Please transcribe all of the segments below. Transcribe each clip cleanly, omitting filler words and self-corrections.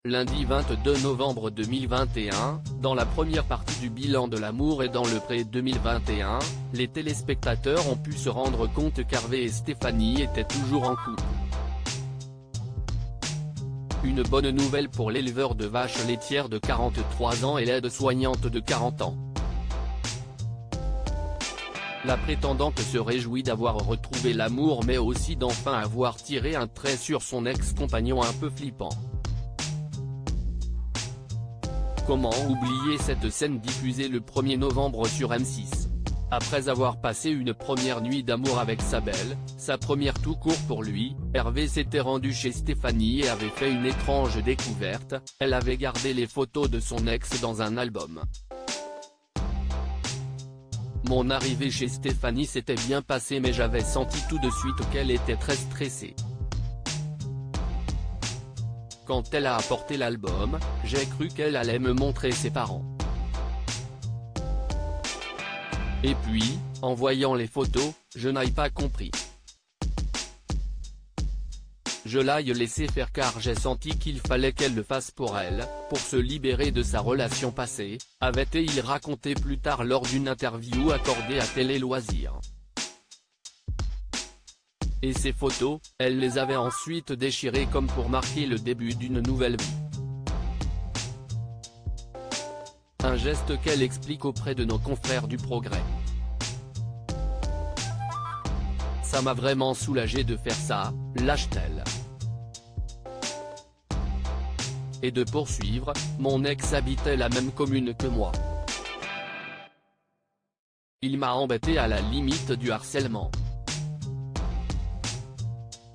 Lundi 22 novembre 2021, dans la première partie du bilan de l'amour et dans le pré-2021, les téléspectateurs ont pu se rendre compte qu'Harvey et Stéphanie étaient toujours en couple. Une bonne nouvelle pour l'éleveur de vaches laitières de 43 ans et l'aide-soignante de 40 ans. La prétendante se réjouit d'avoir retrouvé l'amour mais aussi d'enfin avoir tiré un trait sur son ex-compagnon un peu flippant. Comment oublier cette scène diffusée le 1er novembre sur M6 ? Après avoir passé une première nuit d'amour avec sa belle, sa première tout court pour lui, Harvey s'était rendu chez Stéphanie et avait fait une étrange découverte, elle avait gardé les photos de son ex dans un album. Mon arrivée chez Stéphanie s'était bien passée mais j'avais senti tout de suite qu'elle était très stressée. Quand elle a apporté l'album, j'ai cru qu'elle allait me montrer ses parents. Et puis, en voyant les photos, je n'ai pas compris. Je l'ai laissé faire car j'ai senti qu'il fallait qu'elle le fasse pour elle, pour se libérer de sa relation passée, avait-il raconté plus tard lors d'une interview accordée à Télé Loisirs. Et ces photos, elle les avait ensuite déchirées comme pour marquer le début d'une nouvelle vie. Un geste qu'elle explique auprès de nos confrères du Progrès. Ça m'a vraiment soulagé de faire ça, lâche-t-elle. Et de poursuivre, mon ex habitait la même commune que moi. Il m'a embêté à la limite du harcèlement.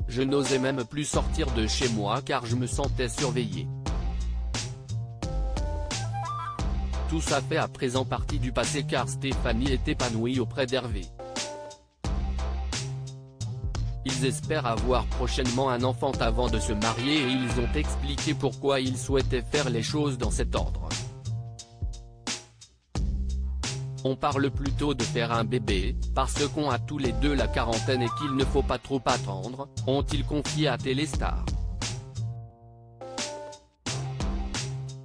Je n'osais même plus sortir de chez moi car je me sentais surveillé. Tout ça fait à présent partie du passé car Stéphanie est épanouie auprès d'Harvey. Ils espèrent avoir prochainement un enfant avant de se marier et ils ont expliqué pourquoi ils souhaitaient faire les choses dans cet ordre. On parle plutôt de faire un bébé, parce qu'on a tous les deux la quarantaine et qu'il ne faut pas trop attendre, ont-ils confié à Téléstar.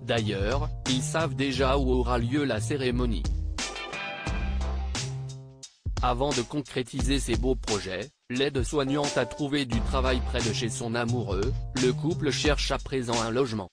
D'ailleurs, ils savent déjà où aura lieu la cérémonie. Avant de concrétiser ses beaux projets, l'aide-soignante a trouvé du travail près de chez son amoureux, le couple cherche à présent un logement.